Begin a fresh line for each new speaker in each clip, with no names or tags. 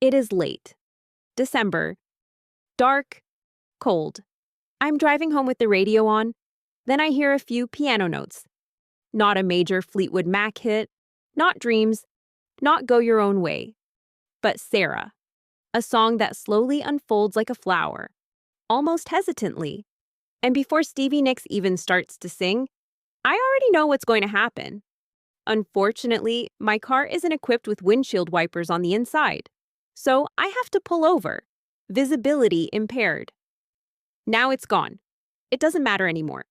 It is late. December. Dark. Cold. I'm driving home with the radio on. Then I hear a few piano notes. Not a major Fleetwood Mac hit. Not Dreams. Not Go Your Own Way. But Sara. A song that slowly unfolds like a flower. Almost hesitantly. And before Stevie Nicks even starts to sing, I already know what's going to happen. Unfortunately, my car isn't equipped with windshield wipers on the inside. So I have to pull over. Visibility impaired. Now it's gone. It doesn't matter anymore.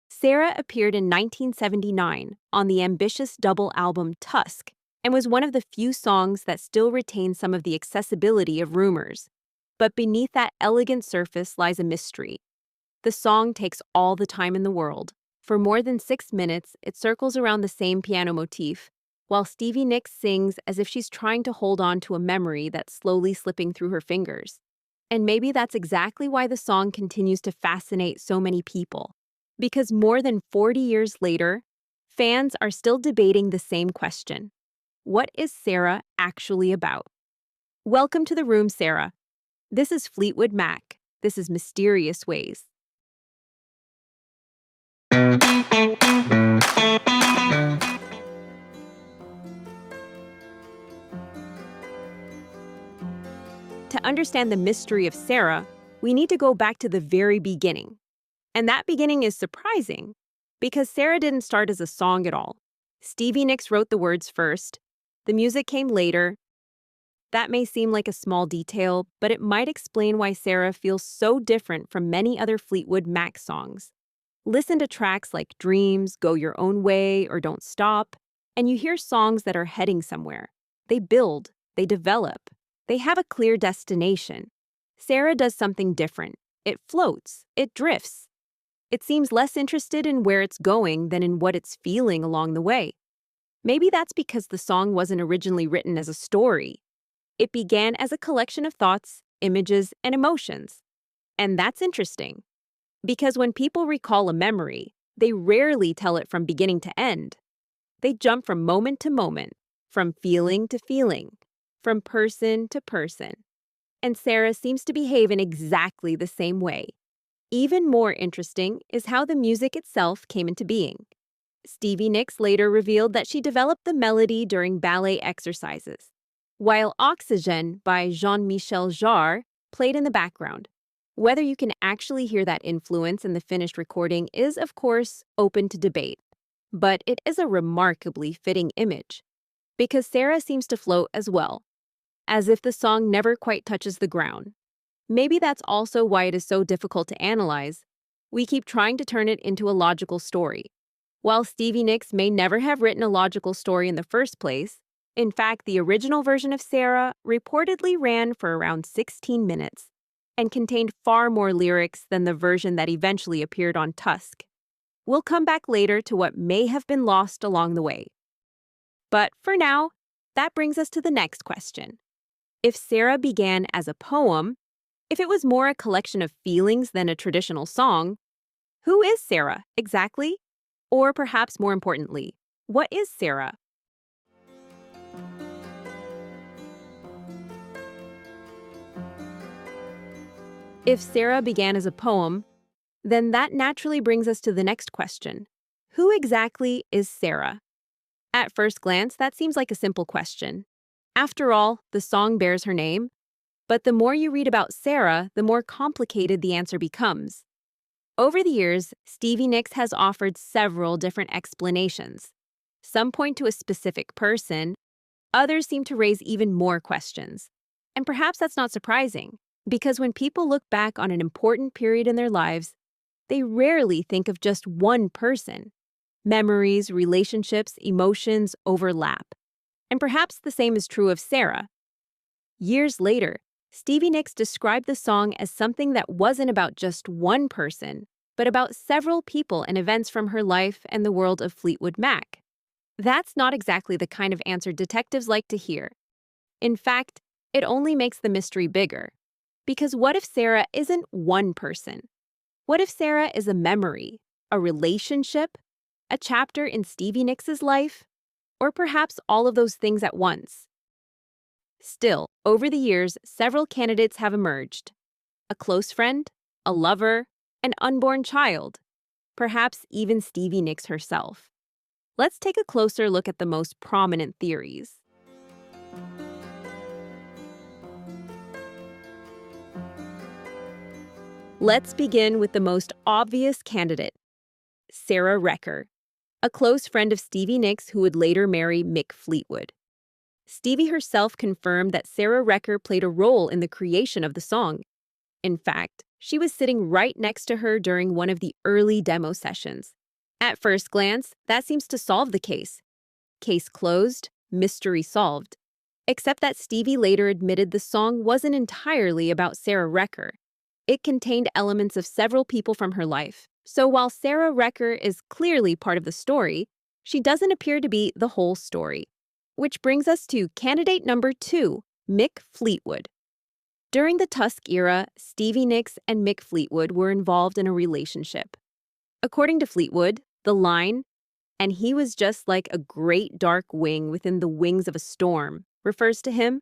Sara appeared in 1979 on the ambitious double album Tusk and was one of the few songs that still retain some of the accessibility of Rumours. But beneath that elegant surface lies a mystery. The song takes all the time in the world. For more than 6 minutes, it circles around the same piano motif, while Stevie Nicks sings as if she's trying to hold on to a memory that's slowly slipping through her fingers. And maybe that's exactly why the song continues to fascinate so many people. Because more than 40 years later, fans are still debating the same question. What is Sara actually about? Welcome to the room, Sara. This is Fleetwood Mac. This is Mysterious Ways. To understand the mystery of Sara, we need to go back to the very beginning. And that beginning is surprising, because Sara didn't start as a song at all. Stevie Nicks wrote the words first. The music came later. That may seem like a small detail, but it might explain why Sara feels so different from many other Fleetwood Mac songs. Listen to tracks like Dreams, Go Your Own Way, or Don't Stop, and you hear songs that are heading somewhere. They build, they develop, they have a clear destination. Sara does something different. It floats, it drifts. It seems less interested in where it's going than in what it's feeling along the way. Maybe that's because the song wasn't originally written as a story. It began as a collection of thoughts, images, and emotions. And that's interesting. Because when people recall a memory, they rarely tell it from beginning to end. They jump from moment to moment, from feeling to feeling, from person to person. And Sara seems to behave in exactly the same way. Even more interesting is how the music itself came into being. Stevie Nicks later revealed that she developed the melody during ballet exercises, while Oxygen by Jean-Michel Jarre played in the background. Whether you can actually hear that influence in the finished recording is, of course, open to debate. But it is a remarkably fitting image, because Sara seems to float as well, as if the song never quite touches the ground. Maybe that's also why it is so difficult to analyze. We keep trying to turn it into a logical story. While Stevie Nicks may never have written a logical story in the first place, in fact, the original version of Sara reportedly ran for around 16 minutes and contained far more lyrics than the version that eventually appeared on Tusk. We'll come back later to what may have been lost along the way. But for now, that brings us to the next question. If Sara began as a poem, if it was more a collection of feelings than a traditional song, who is Sara exactly? Or perhaps more importantly, what is Sara? If Sara began as a poem, then that naturally brings us to the next question. Who exactly is Sara? At first glance, that seems like a simple question. After all, the song bears her name. But the more you read about Sara, the more complicated the answer becomes. Over the years, Stevie Nicks has offered several different explanations. Some point to a specific person, others seem to raise even more questions. And perhaps that's not surprising, because when people look back on an important period in their lives, they rarely think of just one person. Memories, relationships, emotions overlap. And perhaps the same is true of Sara. Years later, Stevie Nicks described the song as something that wasn't about just one person, but about several people and events from her life and the world of Fleetwood Mac. That's not exactly the kind of answer detectives like to hear. In fact, it only makes the mystery bigger. Because what if Sara isn't one person? What if Sara is a memory, a relationship, a chapter in Stevie Nicks' life, or perhaps all of those things at once? Still, over the years, several candidates have emerged. A close friend, a lover, an unborn child, perhaps even Stevie Nicks herself. Let's take a closer look at the most prominent theories. Let's begin with the most obvious candidate, Sara Recker, a close friend of Stevie Nicks who would later marry Mick Fleetwood. Stevie herself confirmed that Sara Recker played a role in the creation of the song. In fact, she was sitting right next to her during one of the early demo sessions. At first glance, that seems to solve the case. Case closed, mystery solved. Except that Stevie later admitted the song wasn't entirely about Sara Recker. It contained elements of several people from her life. So while Sara Recker is clearly part of the story, she doesn't appear to be the whole story. Which brings us to candidate number 2, Mick Fleetwood. During the Tusk era, Stevie Nicks and Mick Fleetwood were involved in a relationship. According to Fleetwood, the line, "and he was just like a great dark wing within the wings of a storm," refers to him.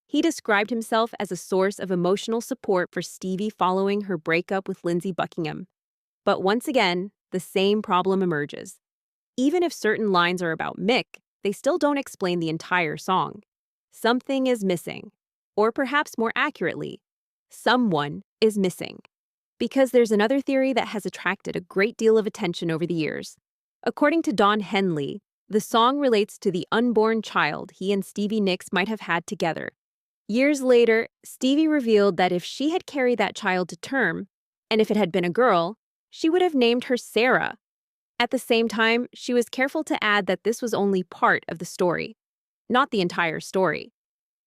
He described himself as a source of emotional support for Stevie following her breakup with Lindsey Buckingham. But once again, the same problem emerges. Even if certain lines are about Mick, they still don't explain the entire song. Something is missing. Or perhaps more accurately, someone is missing. Because there's another theory that has attracted a great deal of attention over the years. According to Don Henley, the song relates to the unborn child he and Stevie Nicks might have had together. Years later, Stevie revealed that if she had carried that child to term, and if it had been a girl, she would have named her Sara. At the same time, she was careful to add that this was only part of the story, not the entire story.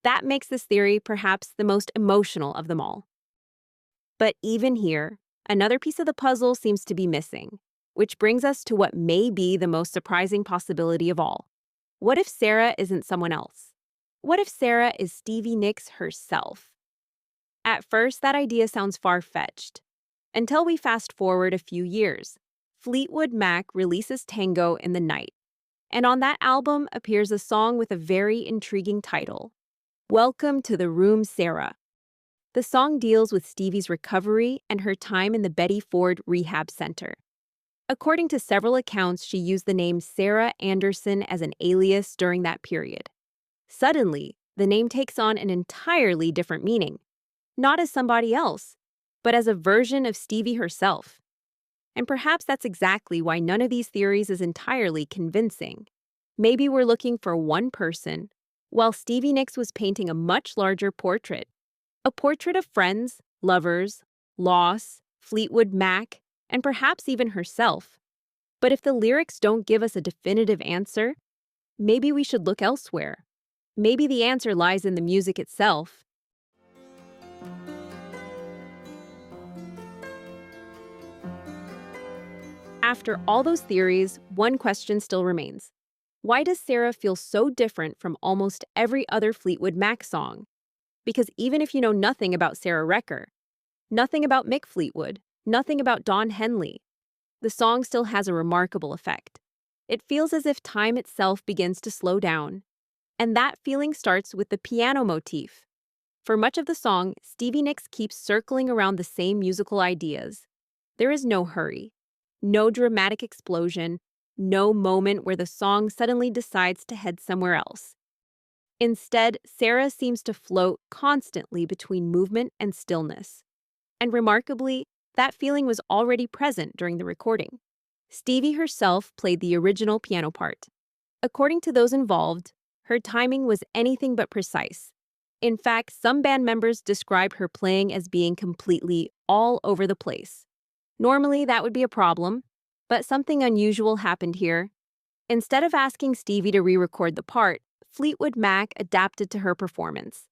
That makes this theory perhaps the most emotional of them all. But even here, another piece of the puzzle seems to be missing, which brings us to what may be the most surprising possibility of all. What if Sara isn't someone else? What if Sara is Stevie Nicks herself? At first, that idea sounds far-fetched. Until we fast forward a few years, Fleetwood Mac releases Tango in the Night, and on that album appears a song with a very intriguing title, Welcome to the Room, Sara. The song deals with Stevie's recovery and her time in the Betty Ford Rehab Center. According to several accounts, she used the name Sarah Anderson as an alias during that period. Suddenly, the name takes on an entirely different meaning, not as somebody else, but as a version of Stevie herself. And perhaps that's exactly why none of these theories is entirely convincing. Maybe we're looking for one person, while Stevie Nicks was painting a much larger portrait. A portrait of friends, lovers, loss, Fleetwood Mac, and perhaps even herself. But if the lyrics don't give us a definitive answer, maybe we should look elsewhere. Maybe the answer lies in the music itself. After all those theories, one question still remains. Why does Sara feel so different from almost every other Fleetwood Mac song? Because even if you know nothing about Sara Recker, nothing about Mick Fleetwood, nothing about Don Henley, the song still has a remarkable effect. It feels as if time itself begins to slow down. And that feeling starts with the piano motif. For much of the song, Stevie Nicks keeps circling around the same musical ideas. There is no hurry, no dramatic explosion, no moment where the song suddenly decides to head somewhere else. Instead, Sara seems to float constantly between movement and stillness. And remarkably, that feeling was already present during the recording. Stevie herself played the original piano part. According to those involved, her timing was anything but precise. In fact, some band members describe her playing as being completely all over the place. Normally, that would be a problem, but something unusual happened here. Instead of asking Stevie to re-record the part, Fleetwood Mac adapted to her performance.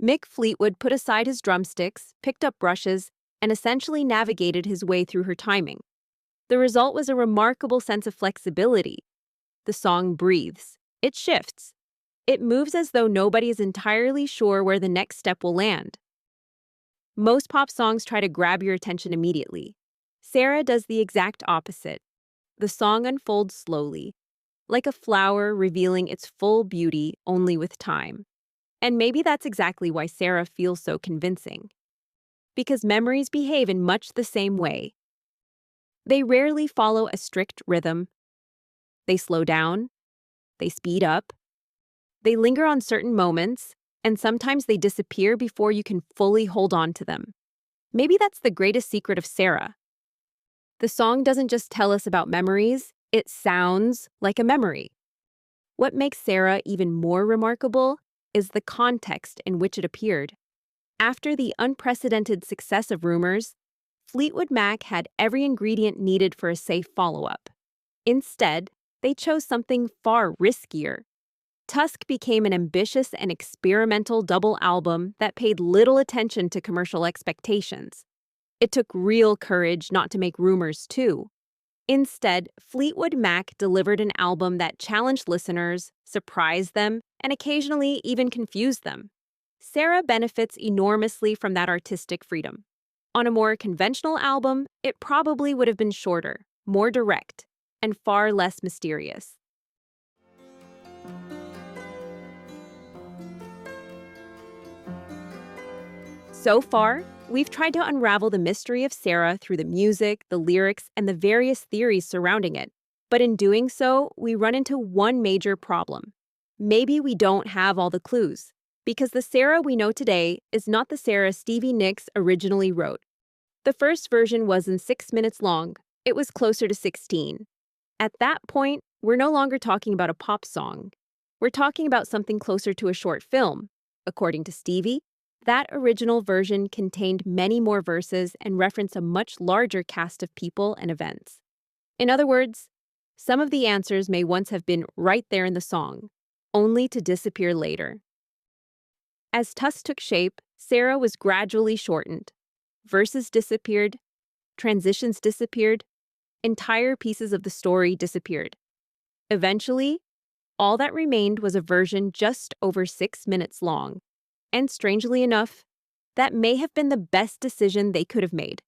Mick Fleetwood put aside his drumsticks, picked up brushes, and essentially navigated his way through her timing. The result was a remarkable sense of flexibility. The song breathes. It shifts. It moves as though nobody is entirely sure where the next step will land. Most pop songs try to grab your attention immediately. Sara does the exact opposite. The song unfolds slowly, like a flower revealing its full beauty only with time. And maybe that's exactly why Sara feels so convincing. Because memories behave in much the same way. They rarely follow a strict rhythm. They slow down, they speed up, they linger on certain moments, and sometimes they disappear before you can fully hold on to them. Maybe that's the greatest secret of Sara. The song doesn't just tell us about memories, it sounds like a memory. What makes Sara even more remarkable is the context in which it appeared. After the unprecedented success of Rumours, Fleetwood Mac had every ingredient needed for a safe follow-up. Instead, they chose something far riskier. Tusk became an ambitious and experimental double album that paid little attention to commercial expectations. It took real courage not to make Rumours too. Instead, Fleetwood Mac delivered an album that challenged listeners, surprised them, and occasionally even confused them. Sara benefits enormously from that artistic freedom. On a more conventional album, it probably would have been shorter, more direct, and far less mysterious. So far, we've tried to unravel the mystery of Sara through the music, the lyrics, and the various theories surrounding it. But in doing so, we run into one major problem. Maybe we don't have all the clues, because the Sara we know today is not the Sara Stevie Nicks originally wrote. The first version wasn't 6 minutes long, it was closer to 16. At that point, we're no longer talking about a pop song. We're talking about something closer to a short film. According to Stevie, that original version contained many more verses and referenced a much larger cast of people and events. In other words, some of the answers may once have been right there in the song, only to disappear later. As Tusk took shape, Sara was gradually shortened. Verses disappeared, transitions disappeared, entire pieces of the story disappeared. Eventually, all that remained was a version just over 6 minutes long. And strangely enough, that may have been the best decision they could have made.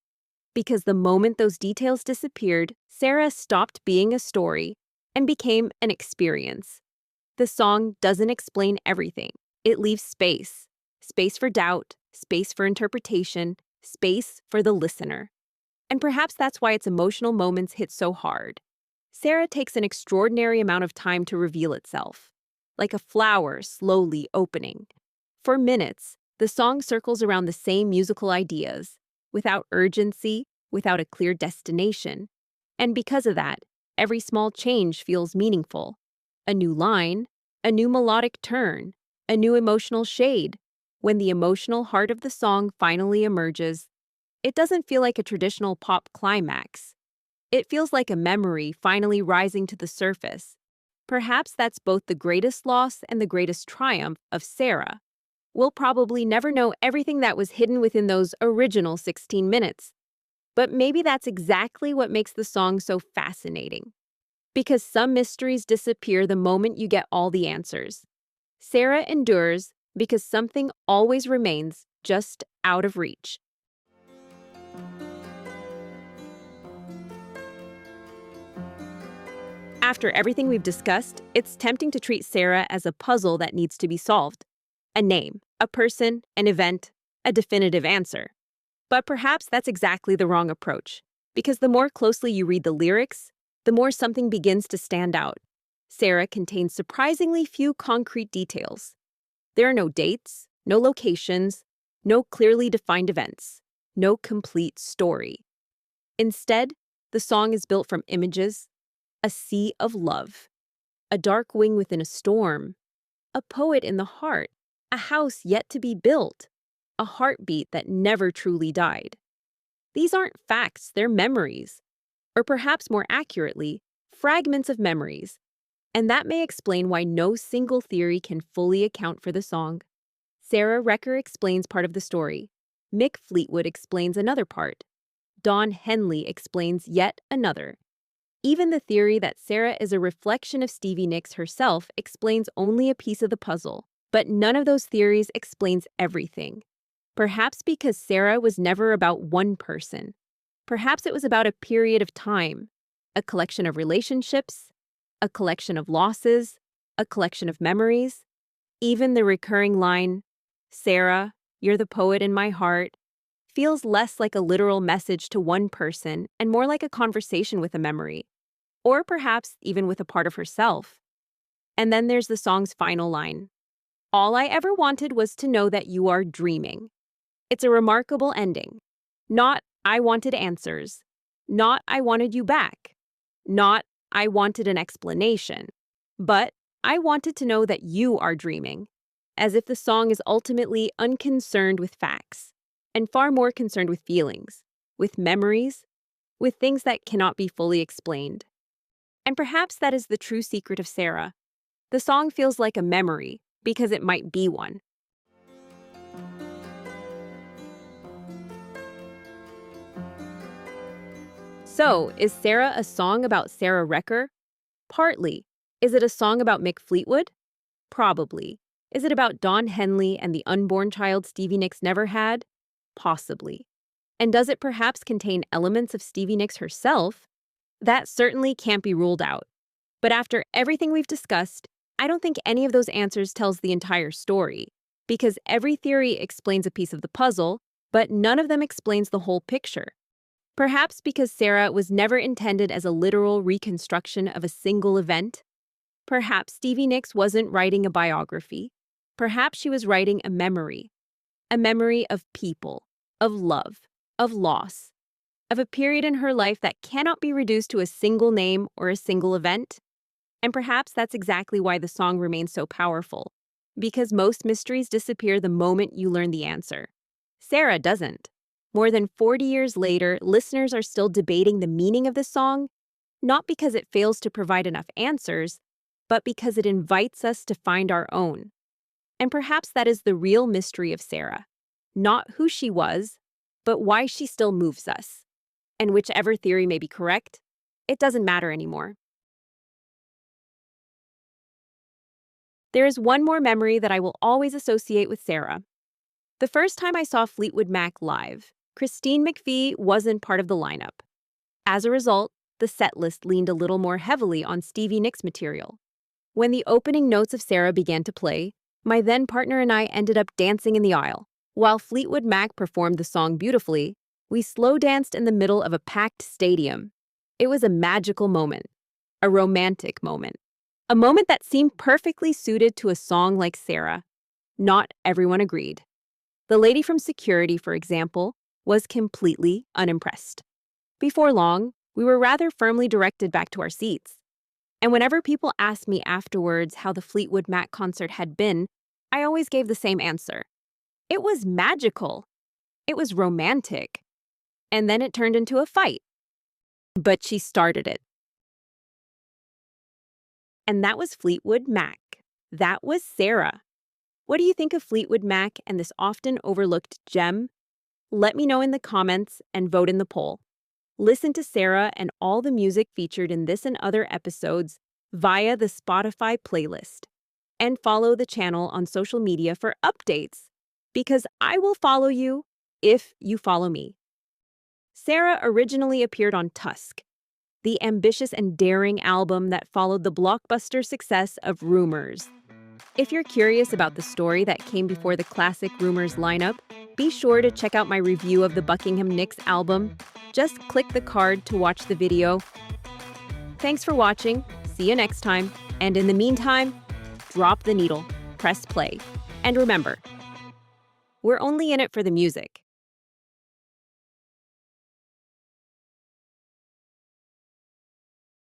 Because the moment those details disappeared, Sara stopped being a story and became an experience. The song doesn't explain everything. It leaves space. Space for doubt, space for interpretation, space for the listener. And perhaps that's why its emotional moments hit so hard. Sara takes an extraordinary amount of time to reveal itself, like a flower slowly opening. For minutes, the song circles around the same musical ideas, without urgency, without a clear destination. And because of that, every small change feels meaningful. A new line, a new melodic turn, a new emotional shade. When the emotional heart of the song finally emerges, it doesn't feel like a traditional pop climax. It feels like a memory finally rising to the surface. Perhaps that's both the greatest loss and the greatest triumph of Sara. We'll probably never know everything that was hidden within those original 16 minutes. But maybe that's exactly what makes the song so fascinating. Because some mysteries disappear the moment you get all the answers. Sara endures because something always remains just out of reach. After everything we've discussed, it's tempting to treat Sara as a puzzle that needs to be solved. A name, a person, an event, a definitive answer. But perhaps that's exactly the wrong approach, because the more closely you read the lyrics, the more something begins to stand out. Sara contains surprisingly few concrete details. There are no dates, no locations, no clearly defined events, no complete story. Instead, the song is built from images, a sea of love, a dark wing within a storm, a poet in the heart, a house yet to be built, a heartbeat that never truly died. These aren't facts, they're memories. Or perhaps more accurately, fragments of memories. And that may explain why no single theory can fully account for the song. Sara Recker explains part of the story. Mick Fleetwood explains another part. Don Henley explains yet another. Even the theory that Sara is a reflection of Stevie Nicks herself explains only a piece of the puzzle. But none of those theories explains everything. Perhaps because Sara was never about one person. Perhaps it was about a period of time, a collection of relationships, a collection of losses, a collection of memories. Even the recurring line, "Sara, you're the poet in my heart," feels less like a literal message to one person and more like a conversation with a memory, or perhaps even with a part of herself. And then there's the song's final line, "All I ever wanted was to know that you are dreaming." It's a remarkable ending. Not, "I wanted answers," not, "I wanted you back," not, "I wanted an explanation," but "I wanted to know that you are dreaming," as if the song is ultimately unconcerned with facts and far more concerned with feelings, with memories, with things that cannot be fully explained. And perhaps that is the true secret of Sara. The song feels like a memory because it might be one. So, is Sara a song about Sarah Wrecker? Partly. Is it a song about Mick Fleetwood? Probably. Is it about Don Henley and the unborn child Stevie Nicks never had? Possibly. And does it perhaps contain elements of Stevie Nicks herself? That certainly can't be ruled out. But after everything we've discussed, I don't think any of those answers tells the entire story, because every theory explains a piece of the puzzle, but none of them explains the whole picture. Perhaps because Sara was never intended as a literal reconstruction of a single event. Perhaps Stevie Nicks wasn't writing a biography. Perhaps she was writing a memory of people, of love, of loss, of a period in her life that cannot be reduced to a single name or a single event. And perhaps that's exactly why the song remains so powerful, because most mysteries disappear the moment you learn the answer. Sara doesn't. More than 40 years later, listeners are still debating the meaning of the song, not because it fails to provide enough answers, but because it invites us to find our own. And perhaps that is the real mystery of Sara. Not who she was, but why she still moves us. And whichever theory may be correct, it doesn't matter anymore. There is one more memory that I will always associate with Sara. The first time I saw Fleetwood Mac live, Christine McVie wasn't part of the lineup. As a result, the set list leaned a little more heavily on Stevie Nicks material. When the opening notes of Sara began to play, my then partner and I ended up dancing in the aisle. While Fleetwood Mac performed the song beautifully, we slow danced in the middle of a packed stadium. It was a magical moment, a romantic moment, a moment that seemed perfectly suited to a song like Sara. Not everyone agreed. The lady from security, for example, was completely unimpressed. Before long, we were rather firmly directed back to our seats. And whenever people asked me afterwards how the Fleetwood Mac concert had been, I always gave the same answer. It was magical. It was romantic. And then it turned into a fight. But she started it. And that was Fleetwood Mac. That was Sara. What do you think of Fleetwood Mac and this often overlooked gem? Let me know in the comments and vote in the poll. Listen to Sara and all the music featured in this and other episodes via the Spotify playlist. And follow the channel on social media for updates, because I will follow you if you follow me. Sara originally appeared on Tusk, the ambitious and daring album that followed the blockbuster success of Rumours. If you're curious about the story that came before the classic Rumours lineup, be sure to check out my review of the Buckingham Nicks album. Just click the card to watch the video. Thanks for watching. See you next time. And in the meantime, drop the needle, press play. And remember, we're only in it for the music.